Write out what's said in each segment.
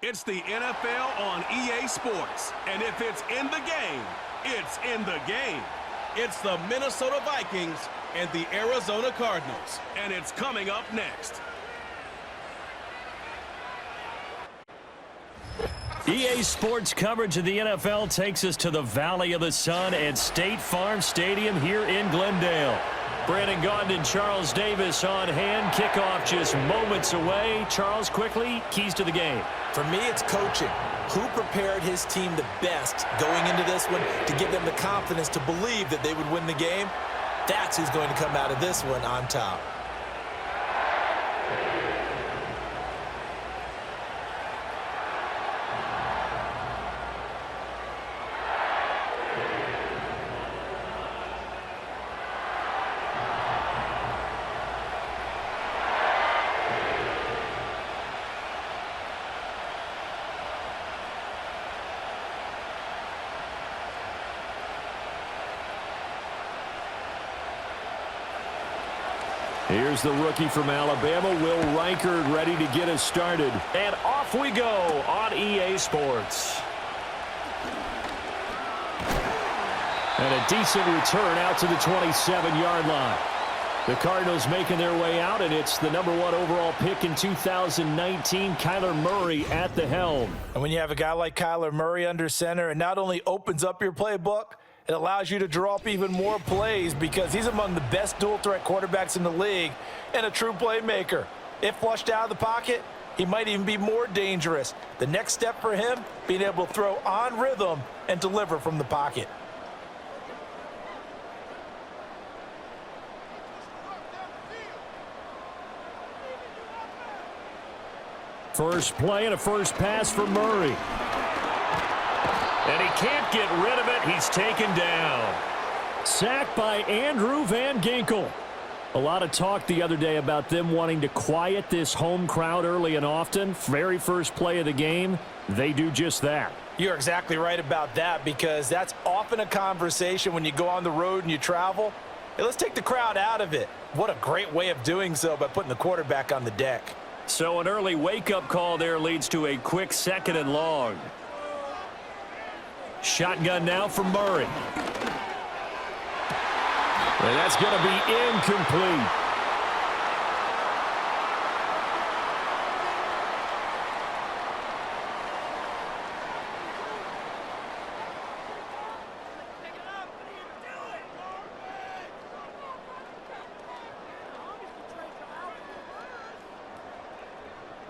It's the NFL on EA Sports, and if it's in the game, it's in the game. It's the Minnesota Vikings and the Arizona Cardinals, and it's coming up next. EA Sports coverage of the NFL takes us to the Valley of the Sun at State Farm Stadium here in Glendale. Brandon Gaudin and Charles Davis on hand. Kickoff just moments away. Charles, quickly, keys to the game. For me, it's coaching. Who prepared his team the best going into this one to give them the confidence to believe that they would win the game? That's who's going to come out of this one on top. Here's the rookie from Alabama, Will Reichard, ready to get us started. And off we go on EA Sports. And a decent return out to the 27-yard line. The Cardinals making their way out, and it's the #1 overall pick in 2019, Kyler Murray at the helm. And when you have a guy like Kyler Murray under center, it not only opens up your playbook, it allows you to draw up even more plays because he's among the best dual-threat quarterbacks in the league and a true playmaker. If flushed out of the pocket, he might even be more dangerous. The next step for him, being able to throw on rhythm and deliver from the pocket. First play and a first pass for Murray. And he can't get rid of it. He's taken down. Sacked by Andrew Van Ginkel. A lot of talk the other day about them wanting to quiet this home crowd early and often. Very first play of the game, they do just that. You're exactly right about that because that's often a conversation when you go on the road and you travel. Hey, let's take the crowd out of it. What a great way of doing so by putting the quarterback on the deck. So an early wake-up call there leads to a quick 2nd and long. Shotgun now for Murray. And that's going to be incomplete.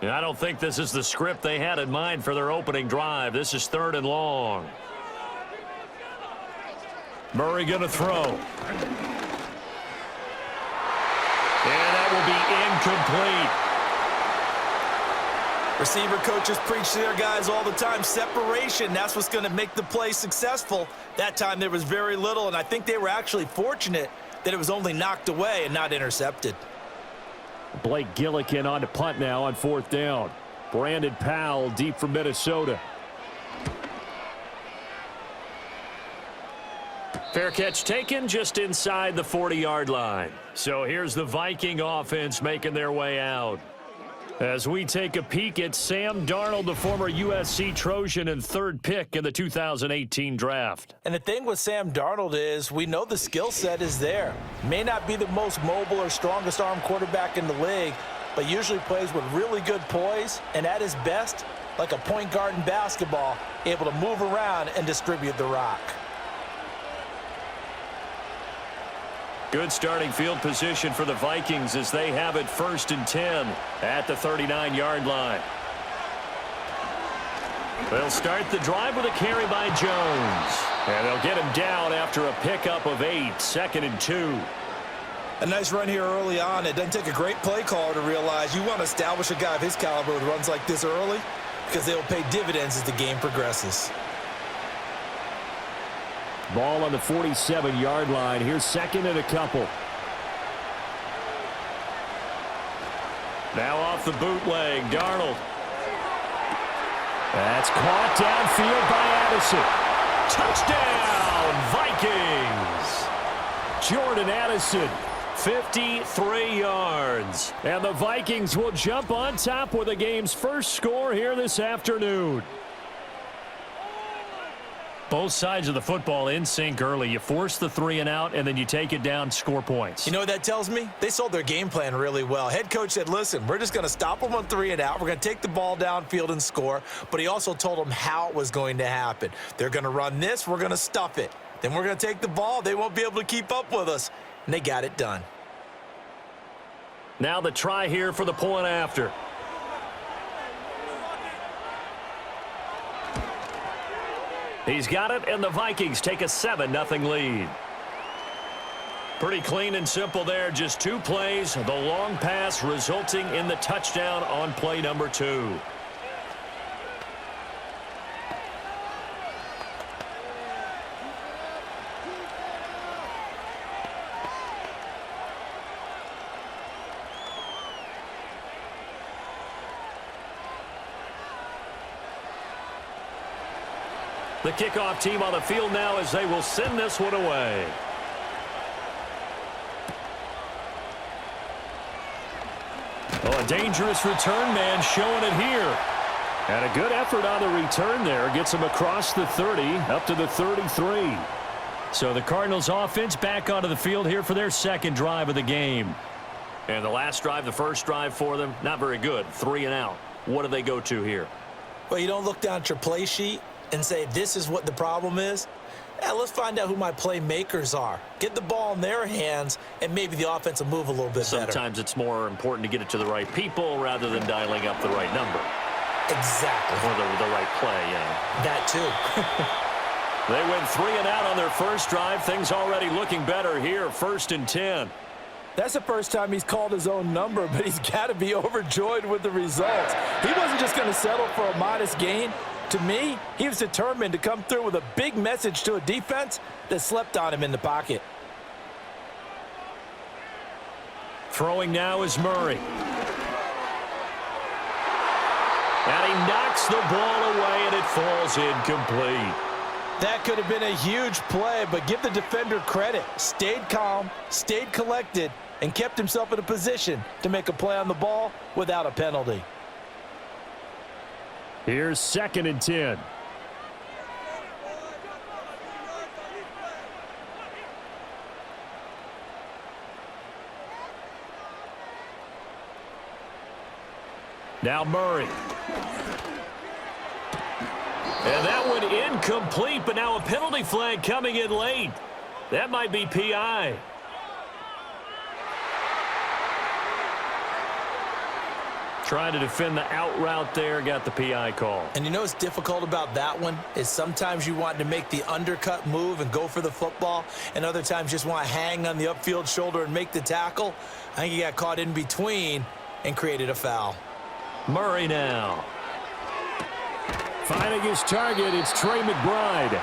And I don't think this is the script they had in mind for their opening drive. This is 3rd and long. Murray going to throw. And that will be incomplete. Receiver coaches preach to their guys all the time. Separation, that's what's going to make the play successful. That time there was very little, and I think they were actually fortunate that it was only knocked away and not intercepted. Blake Gillikin on to punt now on 4th down. Brandon Powell deep from Minnesota. Fair catch taken just inside the 40-yard line. So here's the Viking offense making their way out. As we take a peek at Sam Darnold, the former USC Trojan and 3rd pick in the 2018 draft. And the thing with Sam Darnold is we know the skill set is there. May not be the most mobile or strongest arm quarterback in the league, but usually plays with really good poise and at his best, like a point guard in basketball, able to move around and distribute the rock. Good starting field position for the Vikings as they have it 1st and 10 at the 39-yard line. They'll start the drive with a carry by Jones. And they'll get him down after a pickup of 8, 2nd and 2. A nice run here early on. It doesn't take a great play caller to realize you want to establish a guy of his caliber with runs like this early because they will pay dividends as the game progresses. Ball on the 47-yard line. Here's 2nd and a couple. Now off the bootleg, Darnold. That's caught downfield by Addison. Touchdown, Vikings! Jordan Addison, 53 yards. And the Vikings will jump on top with the game's first score here this afternoon. Both sides of the football in sync early. You force the 3 and out, and then you take it down, score points. You know what that tells me? They sold their game plan really well. Head coach said, listen, we're just going to stop them on 3 and out. We're going to take the ball downfield and score. But he also told them how it was going to happen. They're going to run this. We're going to stuff it. Then we're going to take the ball. They won't be able to keep up with us. And they got it done. Now the try here for the point after. He's got it, and the Vikings take a 7-0 lead. Pretty clean and simple there. Just 2 plays. The long pass resulting in the touchdown on play number 2. The kickoff team on the field now as they will send this one away. Oh, a dangerous return man showing it here. And a good effort on the return there. Gets him across the 30, up to the 33. So the Cardinals offense back onto the field here for their second drive of the game. And the last drive, the first drive for them, not very good. 3 and out. What do they go to here? Well, you don't look down at your play sheet and say, this is what the problem is. Yeah, let's find out who my playmakers are. Get the ball in their hands, and maybe the offense will move a little bit better. Sometimes it's more important to get it to the right people rather than dialing up the right number. Exactly. Or the right play, yeah. That too. They went 3 and out on their first drive. Things already looking better here. 1st and 10. That's the first time he's called his own number, but he's got to be overjoyed with the results. He wasn't just going to settle for a modest gain. To me, he was determined to come through with a big message to a defense that slept on him in the pocket. Throwing now is Murray. And he knocks the ball away, and it falls incomplete. That could have been a huge play, but give the defender credit. Stayed calm, stayed collected, and kept himself in a position to make a play on the ball without a penalty. Here's 2nd and 10. Now Murray. And that one incomplete, but now a penalty flag coming in late. That might be PI. Trying to defend the out route there, got the PI call. And you know what's difficult about that one is sometimes you want to make the undercut move and go for the football, and other times just want to hang on the upfield shoulder and make the tackle. I think he got caught in between and created a foul. Murray now. Finding his target, it's Trey McBride.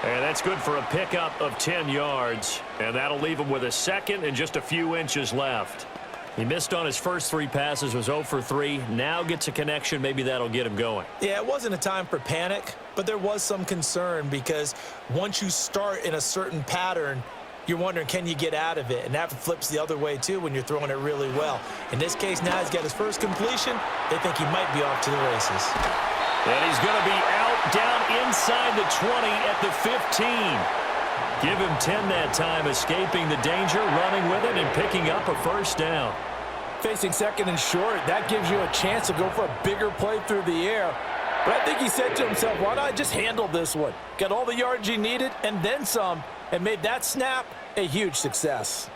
And that's good for a pickup of 10 yards. And that'll leave him with a 2nd and just a few inches left. He missed on his first 3 passes, was 0 for 3. Now gets a connection. Maybe that'll get him going. Yeah, it wasn't a time for panic, but there was some concern because once you start in a certain pattern, you're wondering, can you get out of it? And that flips the other way, too, when you're throwing it really well. In this case, now he's got his first completion. They think he might be off to the races. And he's going to be out down inside the 20 at the 15. Give him 10 that time, escaping the danger, running with it, and picking up a first down. Facing 2nd and short, that gives you a chance to go for a bigger play through the air. But I think he said to himself, why not just handle this one? Got all the yards he needed and then some, and made that snap a huge success.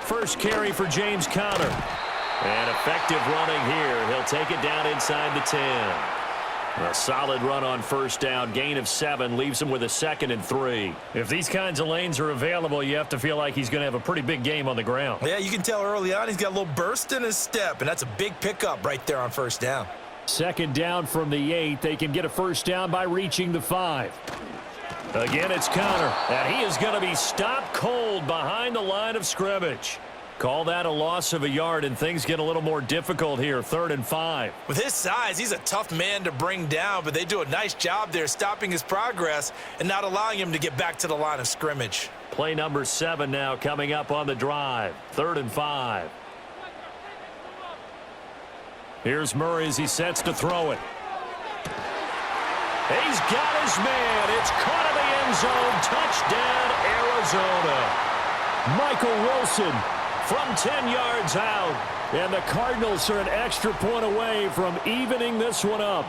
First carry for James Conner. And effective running here. He'll take it down inside the 10. A solid run on first down. Gain of 7 leaves him with a 2nd and 3. If these kinds of lanes are available, you have to feel like he's going to have a pretty big game on the ground. Yeah, you can tell early on he's got a little burst in his step, and that's a big pickup right there on first down. 2nd down from the 8. They can get a first down by reaching the 5. Again, it's Conner. And he is going to be stopped cold behind the line of scrimmage. Call that a loss of a yard, and things get a little more difficult here. 3rd and 5. With his size, he's a tough man to bring down, but they do a nice job there stopping his progress and not allowing him to get back to the line of scrimmage. Play number 7 now coming up on the drive. 3rd and 5. Here's Murray as he sets to throw it. He's got his man. It's caught in the end zone. Touchdown, Arizona. Michael Wilson from 10 yards out. And the Cardinals are an extra point away from evening this one up.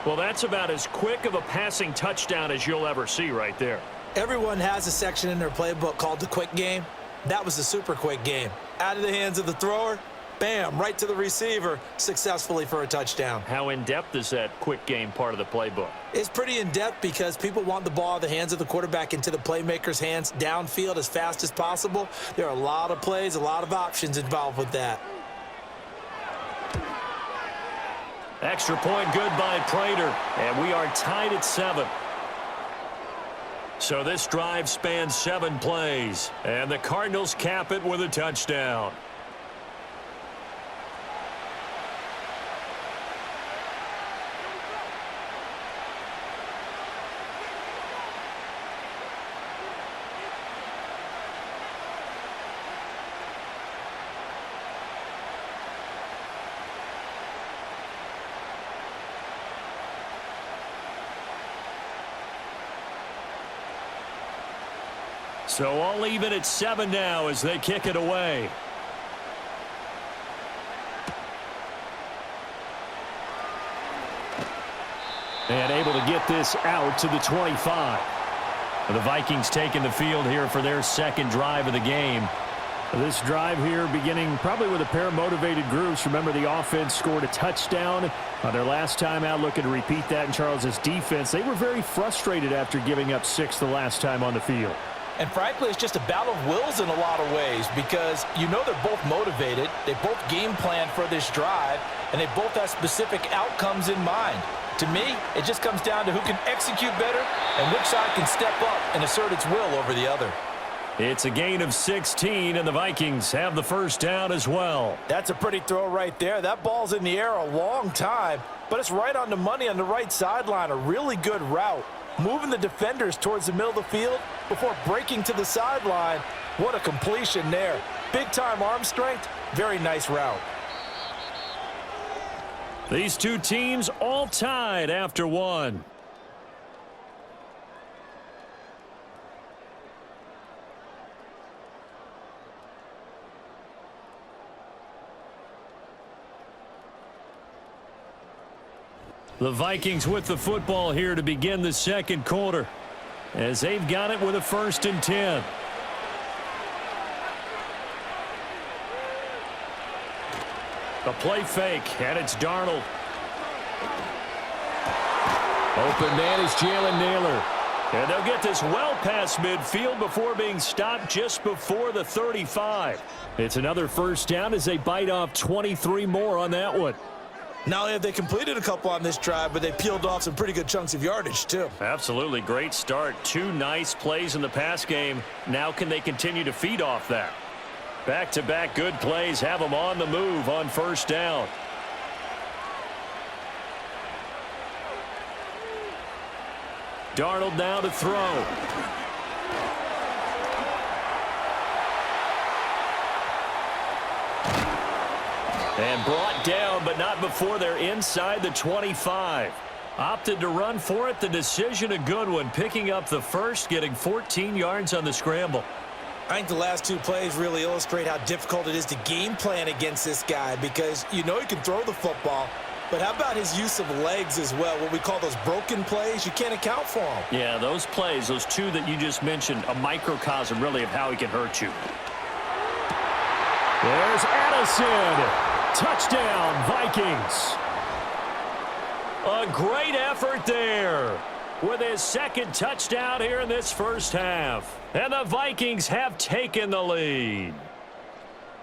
Well, that's about as quick of a passing touchdown as you'll ever see right there. Everyone has a section in their playbook called the quick game. That was the super quick game. Out of the hands of the thrower, bam, right to the receiver, successfully for a touchdown. How in-depth is that quick game part of the playbook? It's pretty in-depth because people want the ball out of the hands of the quarterback into the playmaker's hands downfield as fast as possible. There are a lot of plays, a lot of options involved with that. Extra point good by Prater, and we are tied at 7. So this drive spans 7 plays, and the Cardinals cap it with a touchdown. So all even at 7 now as they kick it away. And able to get this out to the 25. The Vikings taking the field here for their second drive of the game. This drive here beginning probably with a pair of motivated groups. Remember, the offense scored a touchdown on their last time out, looking to repeat that in Charles's defense. They were very frustrated after giving up 6 the last time on the field. And frankly, it's just a battle of wills in a lot of ways because you know they're both motivated, they both game plan for this drive, and they both have specific outcomes in mind. To me, it just comes down to who can execute better and which side can step up and assert its will over the other. It's a gain of 16, and the Vikings have the first down as well. That's a pretty throw right there. That ball's in the air a long time, but it's right on the money on the right sideline. A really good route. Moving the defenders towards the middle of the field before breaking to the sideline. What a completion there. Big-time arm strength. Very nice route. These two teams all tied after 1. The Vikings with the football here to begin the second quarter as they've got it with a 1st and 10. A play fake, and it's Darnold. Open man is Jalen Naylor. And they'll get this well past midfield before being stopped just before the 35. It's another first down as they bite off 23 more on that one. Not only have they completed a couple on this drive, but they peeled off some pretty good chunks of yardage, too. Absolutely. Great start. 2 nice plays in the pass game. Now can they continue to feed off that? Back-to-back good plays have them on the move on first down. Darnold now to throw. And brought down, but not before they're inside the 25. Opted to run for it. The decision a good one. Picking up the first, getting 14 yards on the scramble. I think the last 2 plays really illustrate how difficult it is to game plan against this guy because you know he can throw the football, but how about his use of legs as well? What we call those broken plays, you can't account for them. Yeah, those plays, those 2 that you just mentioned, a microcosm really of how he can hurt you. There's Addison. Touchdown, Vikings. A great effort there with his second touchdown here in this first half. And the Vikings have taken the lead.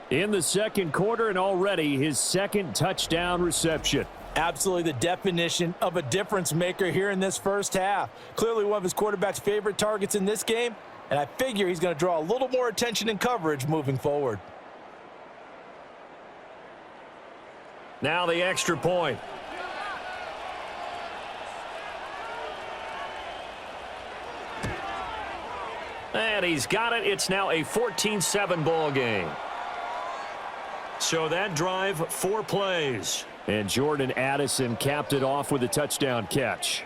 In the second quarter, and already his second touchdown reception. Absolutely the definition of a difference maker here in this first half. Clearly one of his quarterback's favorite targets in this game, and I figure he's going to draw a little more attention and coverage moving forward. Now the extra point. And And he's got it. It's now a 14-7 ball game. So that drive, 4 plays. And Jordan Addison capped it off with a touchdown catch.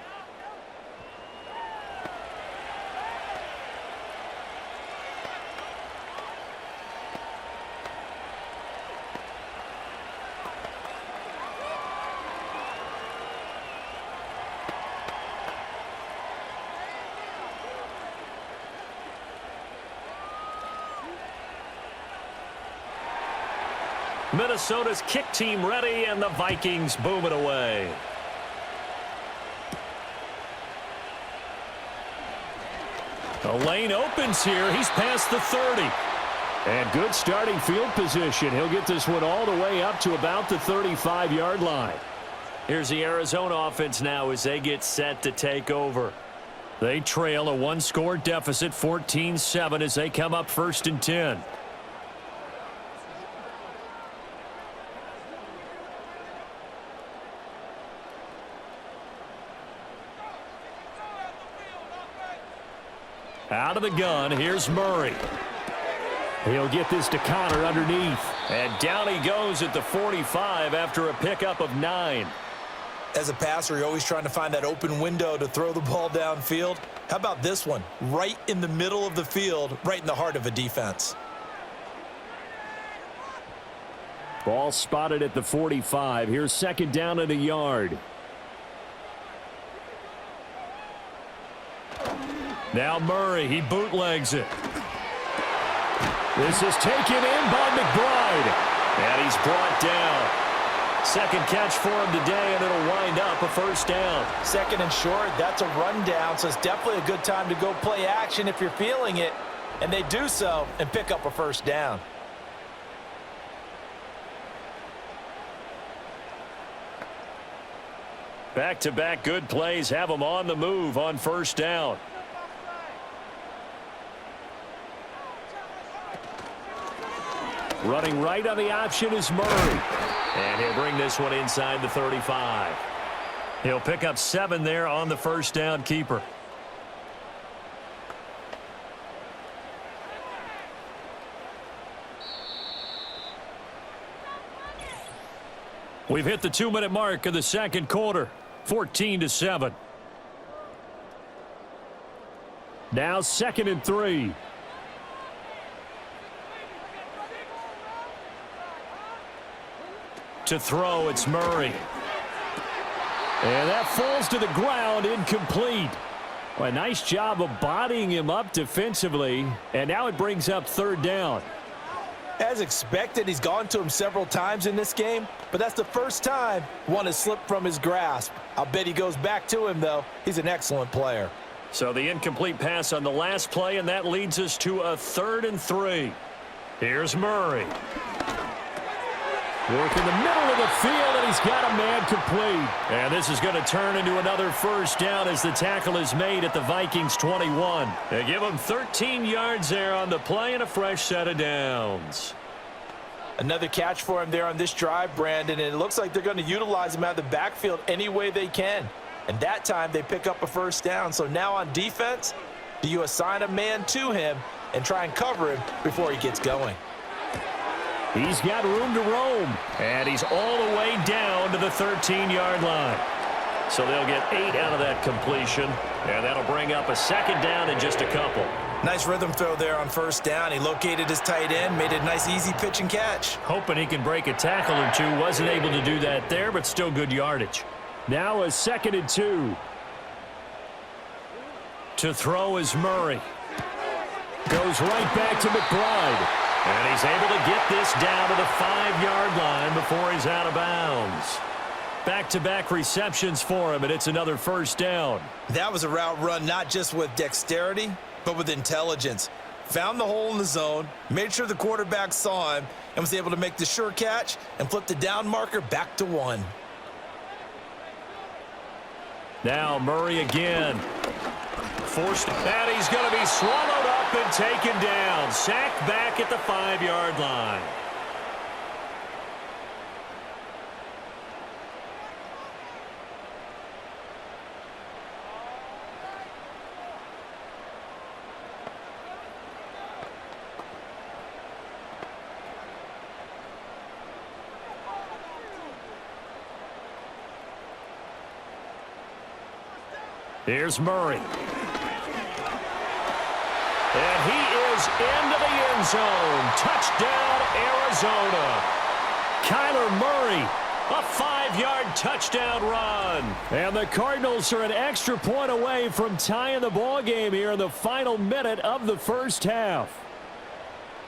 Minnesota's kick team ready, and the Vikings boom it away. The lane opens here. He's past the 30. And good starting field position. He'll get this one all the way up to about the 35-yard line. Here's the Arizona offense now as they get set to take over. They trail a 1-score deficit, 14-7, as they come up 1st and 10. Out of the gun, here's Murray. He'll get this to Connor underneath. And down he goes at the 45 after a pickup of 9. As a passer, you're always trying to find that open window to throw the ball downfield. How about this one? Right in the middle of the field, right in the heart of a defense. Ball spotted at the 45. Here's 2nd down and a yard. Now Murray, he bootlegs it. This is taken in by McBride. And he's brought down. 2nd catch for him today, and it'll wind up a 1st down. 2nd and short, that's a rundown, so it's definitely a good time to go play action if you're feeling it. And they do so and pick up a 1st down. Back-to-back good plays have them on the move on 1st down. Running right on the option is Murray. And he'll bring this one inside the 35. He'll pick up 7 there on the 1st down keeper. We've hit the 2-minute mark of the 2nd quarter. 14-7. Now 2nd and 3. To throw, it's Murray. And that falls to the ground, incomplete. Well, a nice job of bodying him up defensively, and now it brings up 3rd down. As expected, he's gone to him several times in this game, but that's the first time one has slipped from his grasp. I'll bet he goes back to him, though. He's an excellent player. So the incomplete pass on the last play, and that leads us to a 3rd and 3. Here's Murray. Work in the middle of the field, and he's got a man complete. And this is going to turn into another 1st down as the tackle is made at the Vikings 21. They give him 13 yards there on the play and a fresh set of downs. Another catch for him there on this drive, Brandon, and it looks like they're going to utilize him out of the backfield any way they can. And that time they pick up a 1st down. So now on defense, do you assign a man to him and try and cover him before he gets going? He's got room to roam, and he's all the way down to the 13-yard line. So they'll get 8 out of that completion, and that'll bring up a 2nd down in just a couple. Nice rhythm throw there on 1st down. He located his tight end, made a nice easy pitch and catch. Hoping he can break a tackle or two. Wasn't able to do that there, but still good yardage. Now a 2nd and 2. To throw is Murray. Goes right back to McBride. And he's able to get this down to the 5-yard line before he's out of bounds. Back-to-back receptions for him, and it's another 1st down. That was a route run not just with dexterity, but with intelligence. Found the hole in the zone, made sure the quarterback saw him, and was able to make the sure catch and flip the down marker back to 1. Now Murray again. Forced, and he's going to be swallowed up and taken down. Sacked back at the 5-yard line. Here's Murray. And he is into the end zone. Touchdown, Arizona. Kyler Murray, a 5-yard touchdown run. And the Cardinals are an extra point away from tying the ball game here in the final minute of the first half.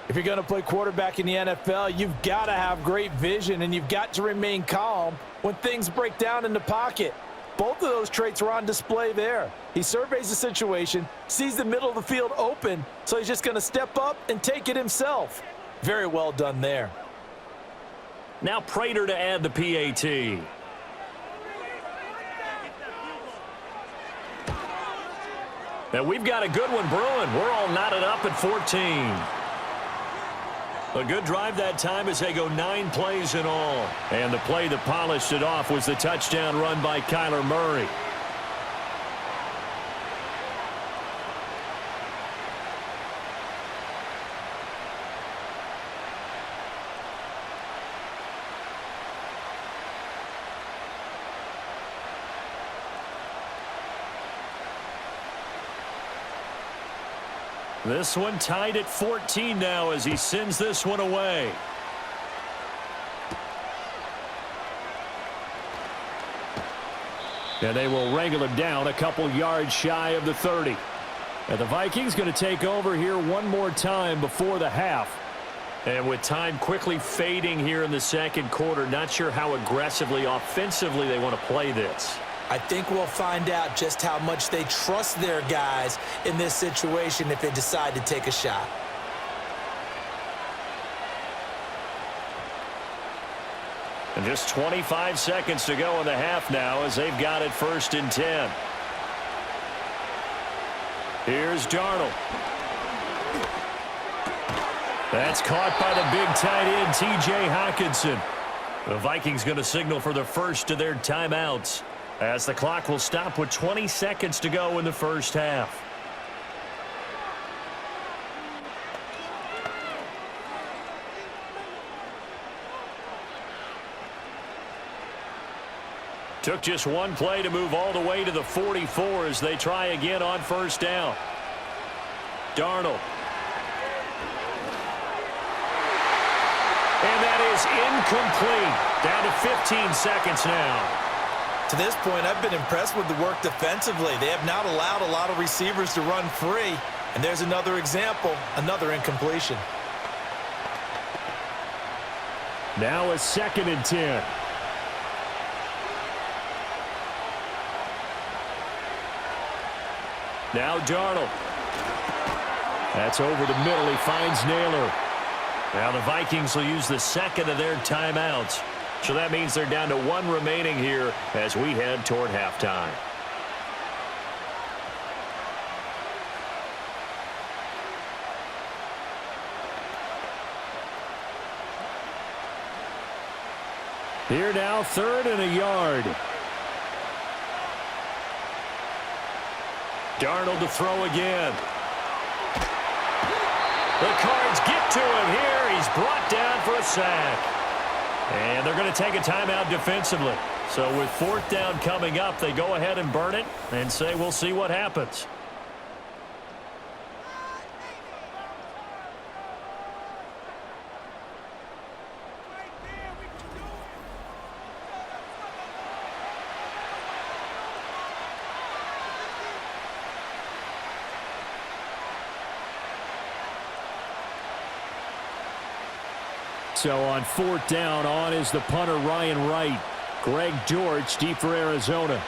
If you're going to play quarterback in the NFL, you've got to have great vision, and you've got to remain calm when things break down in the pocket. Both of those traits are on display there. He surveys the situation, sees the middle of the field open, so he's just going to step up and take it himself. Very well done there. Now Prater to add the PAT. And we've got a good one brewing. We're all knotted up at 14. A good drive that time as they go 9 plays in all. And the play that polished it off was the touchdown run by Kyler Murray. This one tied at 14 now as he sends this one away. And they will wrangle him down a couple yards shy of the 30. And the Vikings going to take over here one more time before the half. And with time quickly fading here in the second quarter, not sure how aggressively, offensively they want to play this. I think we'll find out just how much they trust their guys in this situation if they decide to take a shot. And just 25 seconds to go in the half now as they've got it 1st and 10. Here's Darnold. That's caught by the big tight end, T.J. Hockenson. The Vikings going to signal for the first of their timeouts, as the clock will stop with 20 seconds to go in the first half. Took just one play to move all the way to the 44 as they try again on 1st down. Darnold. And that is incomplete. Down to 15 seconds now. To this point, I've been impressed with the work defensively. They have not allowed a lot of receivers to run free. And there's another example, another incompletion. Now a 2nd and 10. Now Darnold. That's over the middle. He finds Naylor. Now the Vikings will use the 2nd of their timeouts. So that means they're down to 1 remaining here as we head toward halftime. Here now, 3rd and a yard. Darnold to throw again. The Cards get to him here. He's brought down for a sack. And they're going to take a timeout defensively. So with 4th down coming up, they go ahead and burn it and say we'll see what happens. So on 4th down, on is the punter Ryan Wright. Greg George deep for Arizona.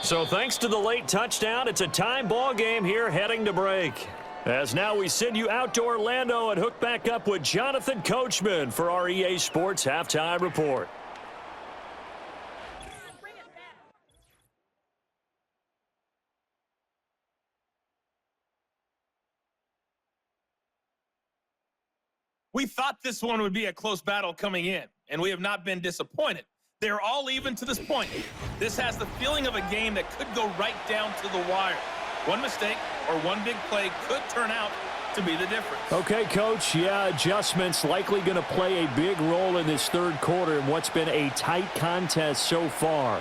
So thanks to the late touchdown, it's a time ball game here heading to break. As now we send you out to Orlando and hook back up with Jonathan Coachman for our EA Sports Halftime Report. We thought this one would be a close battle coming in, and we have not been disappointed. They're all even to this point. This has the feeling of a game that could go right down to the wire. One mistake or one big play could turn out to be the difference. Okay, Coach. Yeah, adjustments likely going to play a big role in this third quarter in what's been a tight contest so far.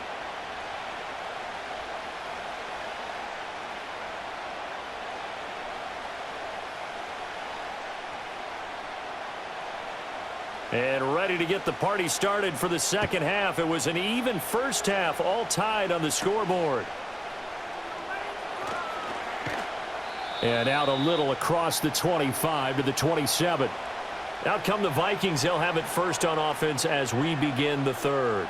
And ready to get the party started for the second half. It was an even first half, all tied on the scoreboard. And out a little across the 25 to the 27. Out come the Vikings. They'll have it first on offense as we begin the third.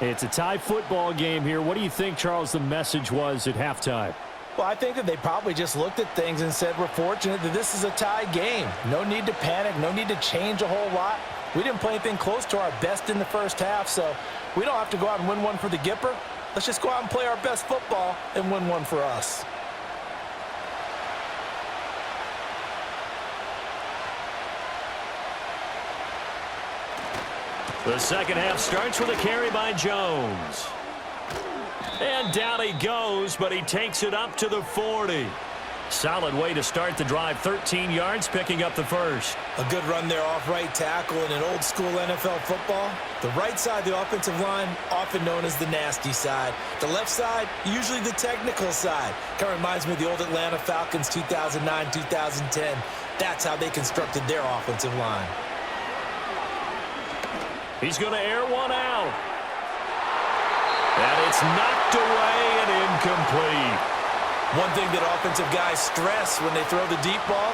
It's a tie football game here. What do you think, Charles, the message was at halftime? Well, I think that they probably just looked at things and said, we're fortunate that this is a tie game. No need to panic. No need to change a whole lot. We didn't play anything close to our best in the first half, so we don't have to go out and win one for the Gipper. Let's just go out and play our best football and win one for us. The second half starts with a carry by Jones. And down he goes, but he takes it up to the 40. Solid way to start the drive. 13 yards, picking up the first. A good run there off right tackle in an old school NFL football. The right side of the offensive line, often known as the nasty side. The left side, usually the technical side. Kind of reminds me of the old Atlanta Falcons 2009, 2010. That's how they constructed their offensive line. He's going to air one out. And it's knocked away and incomplete. One thing that offensive guys stress when they throw the deep ball,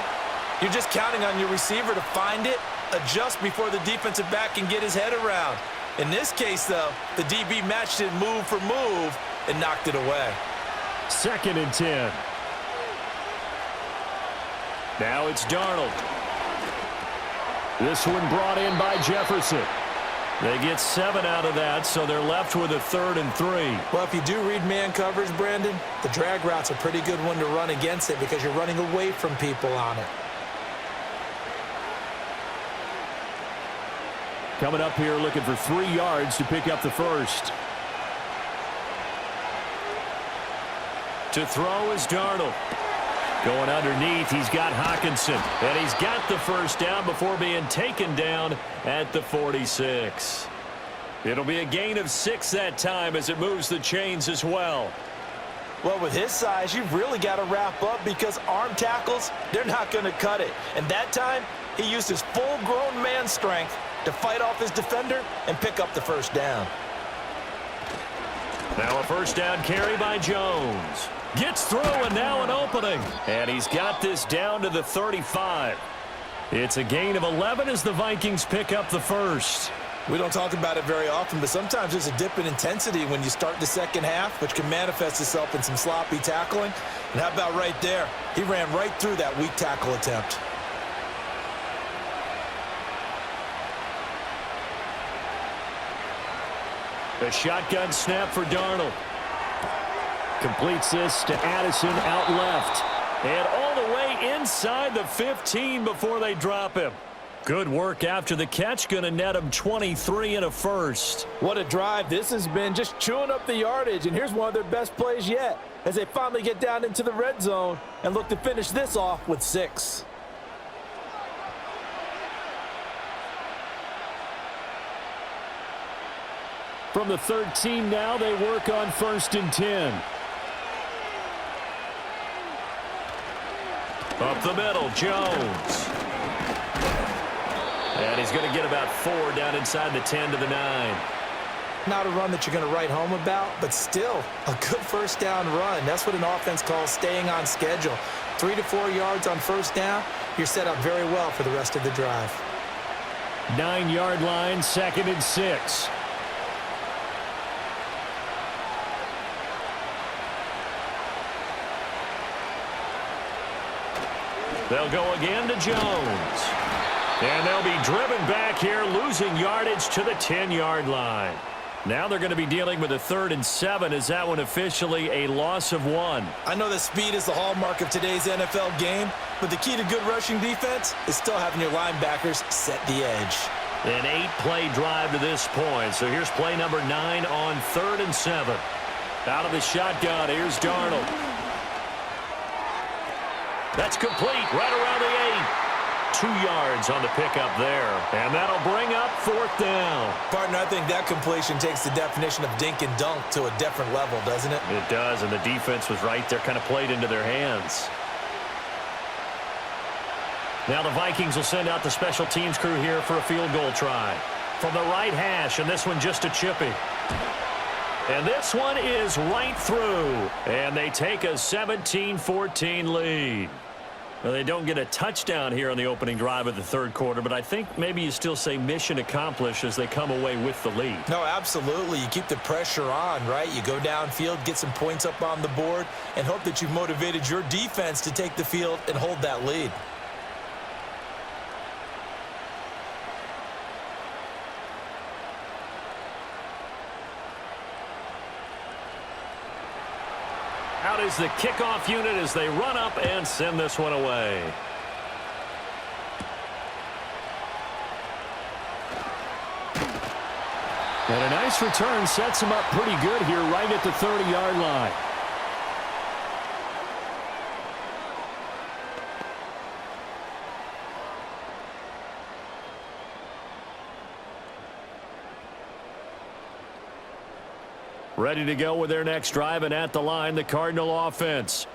you're just counting on your receiver to find it, adjust before the defensive back can get his head around. In this case, though, the DB matched it move for move and knocked it away. 2nd and 10. Now it's Darnold. This one brought in by Jefferson. They get 7 out of that, so they're left with a 3rd and 3. Well, if you do read man coverage, Brandon, the drag route's a pretty good one to run against it because you're running away from people on it. Coming up here looking for 3 yards to pick up the first. To throw is Darnold. Going underneath, he's got Hockenson. And he's got the first down before being taken down at the 46. It'll be a gain of 6 that time as it moves the chains as well. Well, with his size, you've really got to wrap up because arm tackles, they're not going to cut it. And that time, he used his full-grown man strength to fight off his defender and pick up the first down. Now a first down carry by Jones. Gets through and now an opening. And he's got this down to the 35. It's a gain of 11 as the Vikings pick up the first. We don't talk about it very often, but sometimes there's a dip in intensity when you start the second half, which can manifest itself in some sloppy tackling. And how about right there? He ran right through that weak tackle attempt. A shotgun snap for Darnold. Completes this to Addison out left. And all the way inside the 15 before they drop him. Good work after the catch. Going to net him 23 and a first. What a drive this has been, just chewing up the yardage. And here's one of their best plays yet as they finally get down into the red zone and look to finish this off with 6. From the 13 now, they work on 1st and 10. Up the middle, Jones. And he's going to get about 4 down inside the 10 to the 9. Not a run that you're going to write home about, but still a good first down run. That's what an offense calls staying on schedule. 3 to 4 yards on first down, you're set up very well for the rest of the drive. 9-yard line, 2nd and 6. They'll go again to Jones. And they'll be driven back here, losing yardage to the 10-yard line. Now they're going to be dealing with a 3rd and 7. Is that one officially a loss of 1? I know that speed is the hallmark of today's NFL game, but the key to good rushing defense is still having your linebackers set the edge. An 8-play drive to this point. So here's play number 9 on 3rd and 7. Out of the shotgun, here's Darnold. That's complete right around the 8. 2 yards on the pickup there. And that'll bring up 4th down. Partner, I think that completion takes the definition of dink and dunk to a different level, doesn't it? It does, and the defense was right there, kind of played into their hands. Now the Vikings will send out the special teams crew here for a field goal try. From the right hash, and this one just a chippy. And this one is right through. And they take a 17-14 lead. Well, they don't get a touchdown here on the opening drive of the third quarter, but I think maybe you still say mission accomplished as they come away with the lead. No, absolutely. You keep the pressure on, right? You go downfield, get some points up on the board, and hope that you've motivated your defense to take the field and hold that lead. Out is the kickoff unit as they run up and send this one away. And a nice return sets him up pretty good here right at the 30-yard line. Ready to go with their next drive, and at the line, the Cardinal offense.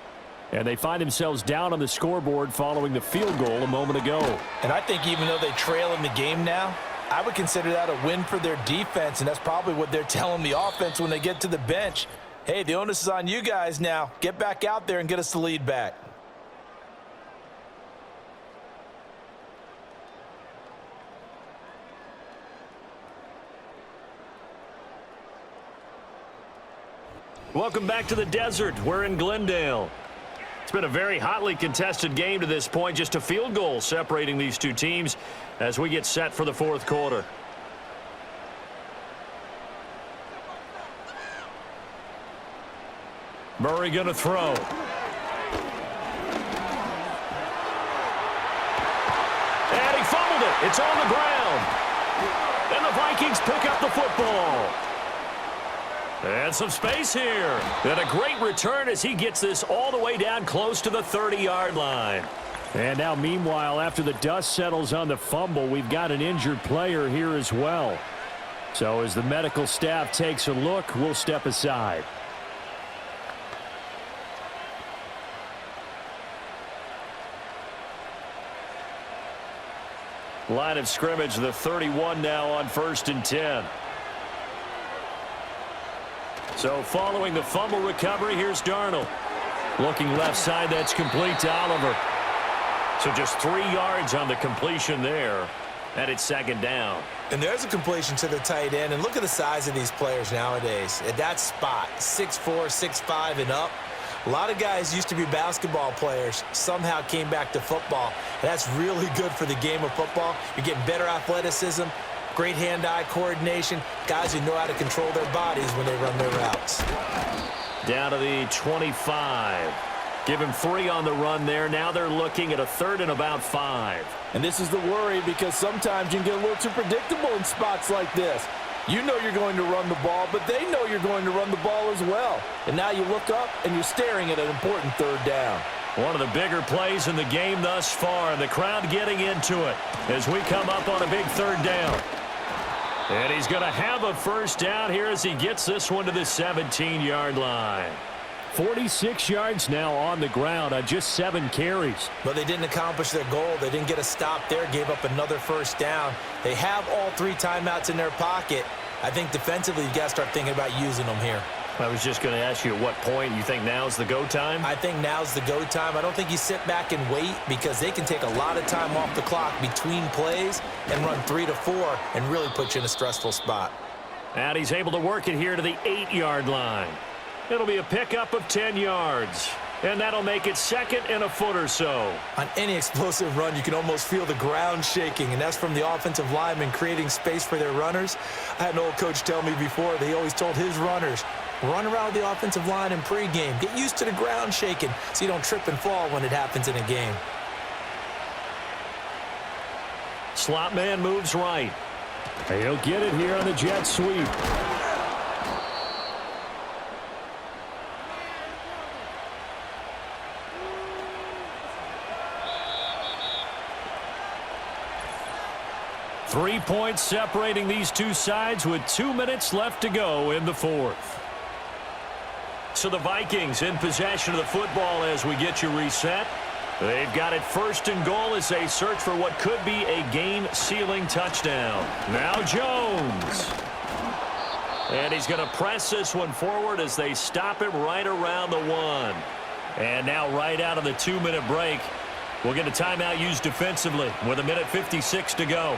And they find themselves down on the scoreboard following the field goal a moment ago. And I think even though they trail in the game now, I would consider that a win for their defense, and that's probably what they're telling the offense when they get to the bench. Hey, the onus is on you guys now. Get back out there and get us the lead back. Welcome back to the desert. We're in Glendale. It's been a very hotly contested game to this point. Just a field goal separating these two teams as we get set for the fourth quarter. Murray going to throw. And he fumbled it. It's on the ground. And the Vikings pick up the football. And some space here. And a great return as he gets this all the way down close to the 30-yard line. And now, meanwhile, after the dust settles on the fumble, we've got an injured player here as well. So as the medical staff takes a look, we'll step aside. Line of scrimmage, the 31 now on 1st and 10. So following the fumble recovery, here's Darnold. Looking left side, that's complete to Oliver. So just 3 yards on the completion there. And it's 2nd down. And there's a completion to the tight end. And look at the size of these players nowadays. At that spot, 6'4", 6'5", and up. A lot of guys used to be basketball players, somehow came back to football. And that's really good for the game of football. You're getting better athleticism, great hand-eye coordination, guys who know how to control their bodies when they run their routes. Down to the 25. Give him 3 on the run there. Now they're looking at a 3rd and about 5. And this is the worry because sometimes you can get a little too predictable in spots like this. You know you're going to run the ball, but they know you're going to run the ball as well. And now you look up and you're staring at an important 3rd down. One of the bigger plays in the game thus far, and the crowd getting into it as we come up on a big 3rd down. And he's going to have a 1st down here as he gets this one to the 17-yard line. 46 yards now on the ground on just 7 carries. But they didn't accomplish their goal. They didn't get a stop there, gave up another 1st down. They have all 3 timeouts in their pocket. I think defensively you got to start thinking about using them here. I was just going to ask you at what point you think now's the go time? I think now's the go time. I don't think you sit back and wait because they can take a lot of time off the clock between plays and run 3 to 4 and really put you in a stressful spot. And he's able to work it here to the 8-yard line. It'll be a pickup of 10 yards. And that'll make it 2nd and a foot or so. On any explosive run, you can almost feel the ground shaking, and that's from the offensive linemen creating space for their runners. I had an old coach tell me before, they always told his runners, run around the offensive line in pregame. Get used to the ground shaking so you don't trip and fall when it happens in a game. Slot man moves right. He'll get it here on the jet sweep. 3 points separating these two sides with 2 minutes left to go in the fourth. So the Vikings in possession of the football as we get you reset. They've got it first and goal as they search for what could be a game-sealing touchdown. Now Jones. And he's going to press this one forward as they stop him right around the 1. And now right out of the 2-minute break, we'll get a timeout used defensively with 1:56 to go.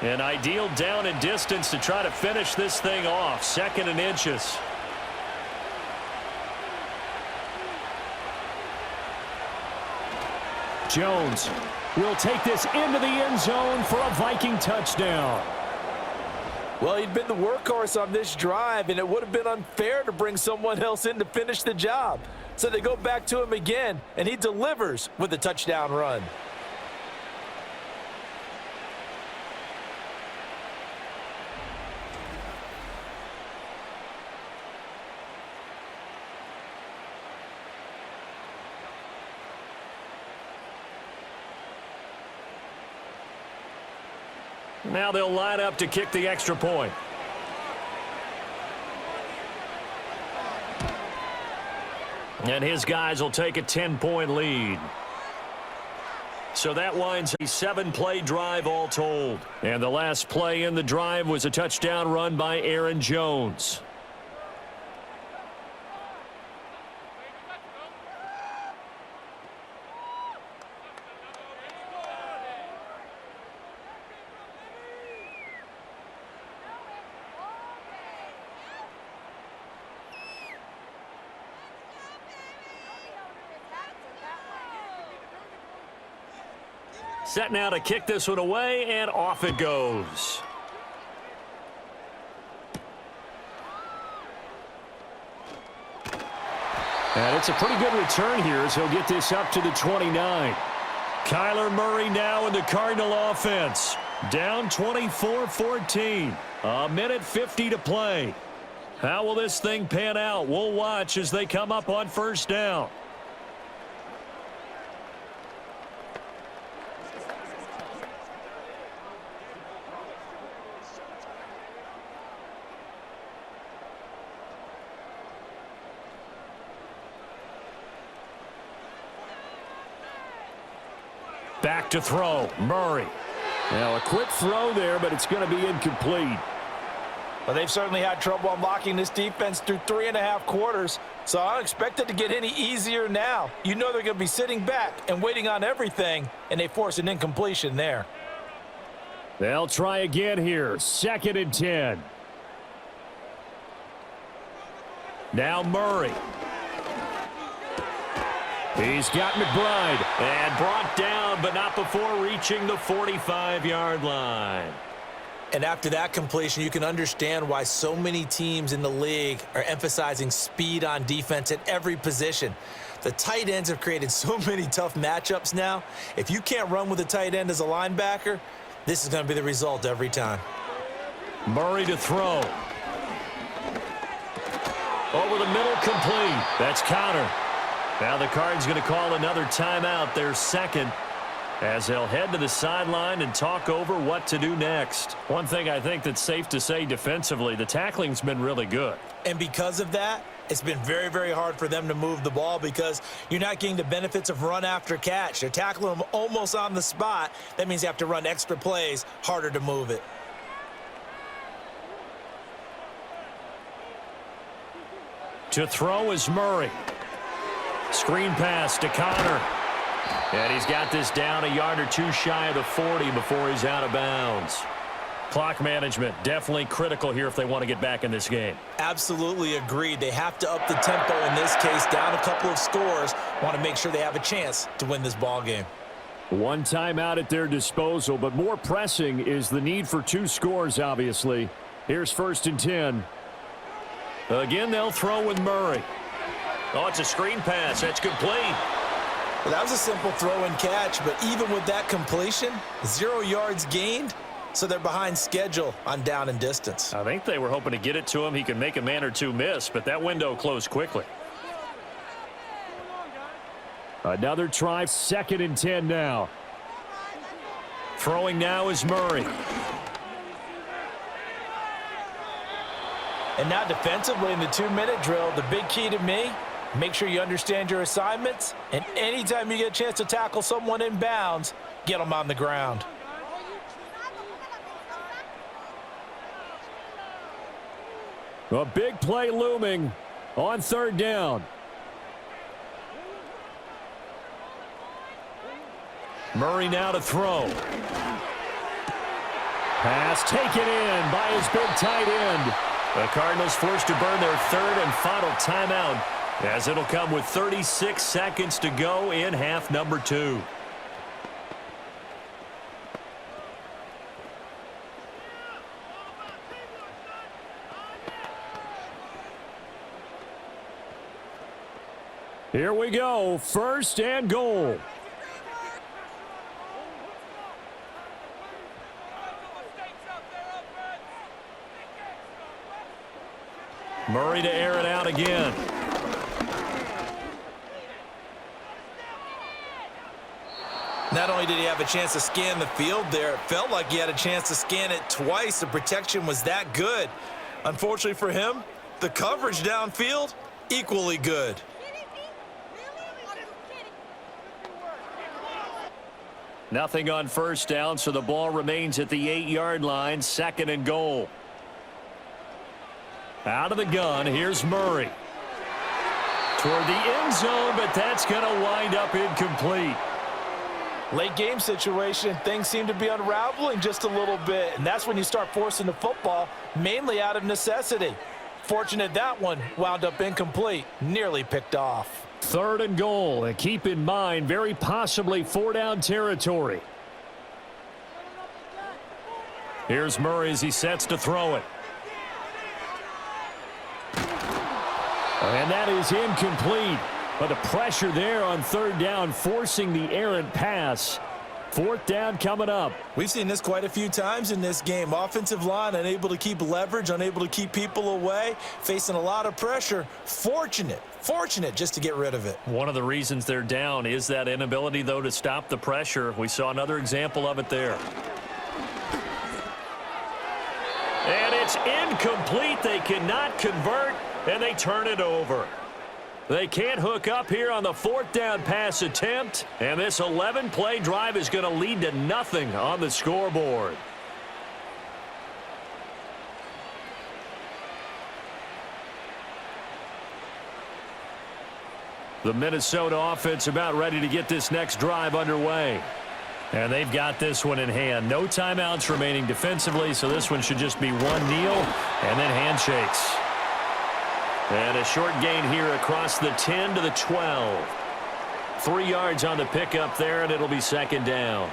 An ideal down and distance to try to finish this thing off. 2nd and inches. Jones will take this into the end zone for a Viking touchdown. Well, he'd been the workhorse on this drive, and it would have been unfair to bring someone else in to finish the job. So they go back to him again, and he delivers with a touchdown run. Now they'll line up to kick the extra point. And his guys will take a 10-point lead. So that winds a 7-play drive all told. And the last play in the drive was a touchdown run by Aaron Jones. Set now to kick this one away, and off it goes. And it's a pretty good return here as he'll get this up to the 29. Kyler Murray now in the Cardinal offense. Down 24-14. 1:50 to play. How will this thing pan out? We'll watch as they come up on first down. Back to throw. Murray. Now a quick throw there, but it's going to be incomplete. Well, they've certainly had trouble unlocking this defense through 3.5 quarters, so I don't expect it to get any easier now. You know they're going to be sitting back and waiting on everything, and they force an incompletion there. They'll try again here. 2nd and 10. Now Murray. He's got McBride and brought down, but not before reaching the 45-yard line. And after that completion, you can understand why so many teams in the league are emphasizing speed on defense at every position. The tight ends have created so many tough matchups now. If you can't run with a tight end as a linebacker, this is going to be the result every time. Murray to throw. Over the middle, complete. That's counter. Now the Cards going to call another timeout, their second, as they'll head to the sideline and talk over what to do next. One thing I think that's safe to say defensively, the tackling's been really good. And because of that, it's been very, very hard for them to move the ball because you're not getting the benefits of run after catch. They're tackling them almost on the spot. That means you have to run extra plays, harder to move it. To throw is Murray. Screen pass to Connor. And he's got this down a yard or two shy of the 40 before he's out of bounds. Clock management definitely critical here if they want to get back in this game. Absolutely agreed. They have to up the tempo in this case, down a couple of scores. Want to make sure they have a chance to win this ball game. One timeout at their disposal, but more pressing is the need for 2 scores, obviously. Here's 1st and 10. Again, they'll throw with Murray. Oh, it's a screen pass. That's complete. Well, that was a simple throw and catch, but even with that completion, 0 yards gained, so they're behind schedule on down and distance. I think they were hoping to get it to him. He could make a man or two miss, but that window closed quickly. Another try, 2nd and 10 now. Throwing now is Murray. And now defensively in the 2-minute drill, the big key to me, make sure you understand your assignments, and anytime you get a chance to tackle someone in bounds, get them on the ground. A big play looming on 3rd down. Murray now to throw. Pass taken in by his big tight end. The Cardinals forced to burn their 3rd and final timeout, as it'll come with 36 seconds to go in half number 2. Here we go, 1st and goal. Murray to air it out again. Not only did he have a chance to scan the field there, it felt like he had a chance to scan it twice. The protection was that good. Unfortunately for him, the coverage downfield, equally good. Nothing on 1st down, so the ball remains at the 8-yard line, 2nd and goal. Out of the gun, here's Murray. Toward the end zone, but that's going to wind up incomplete. Late game situation, things seem to be unraveling just a little bit, and that's when you start forcing the football, mainly out of necessity. Fortunate that one wound up incomplete, nearly picked off. 3rd and goal, and keep in mind, very possibly 4-down territory. Here's Murray as he sets to throw it. And that is incomplete. But the pressure there on 3rd down, forcing the errant pass. 4th down coming up. We've seen this quite a few times in this game. Offensive line unable to keep leverage, unable to keep people away, facing a lot of pressure. Fortunate just to get rid of it. One of the reasons they're down is that inability, though, to stop the pressure. We saw another example of it there. And it's incomplete. They cannot convert, and they turn it over. They can't hook up here on the 4th down pass attempt, and this 11-play drive is going to lead to nothing on the scoreboard. The Minnesota offense about ready to get this next drive underway. And they've got this one in hand. No timeouts remaining defensively, so this one should just be one kneel and then handshakes. And a short gain here across the 10 to the 12. 3 yards on the pickup there, and it'll be 2nd down.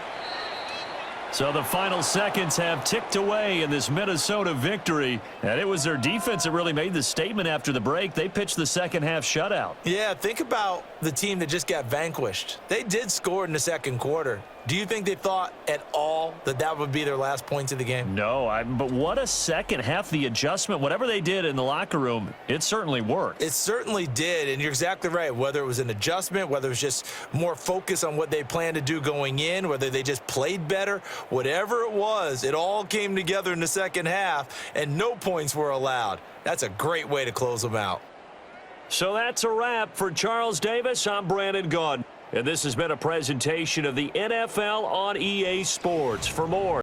So the final seconds have ticked away in this Minnesota victory, and it was their defense that really made the statement after the break. They pitched the second half shutout. Yeah, think about the team that just got vanquished. They did score in the 2nd quarter. Do you think they thought at all that that would be their last points of the game? No, but what a second half. The adjustment, whatever they did in the locker room, it certainly worked. It certainly did, and you're exactly right. Whether it was an adjustment, whether it was just more focus on what they planned to do going in, whether they just played better, whatever it was, it all came together in the second half, and no points were allowed. That's a great way to close them out. So that's a wrap for Charles Davis. I'm Brandon Gaudin. And this has been a presentation of the NFL on EA Sports. For more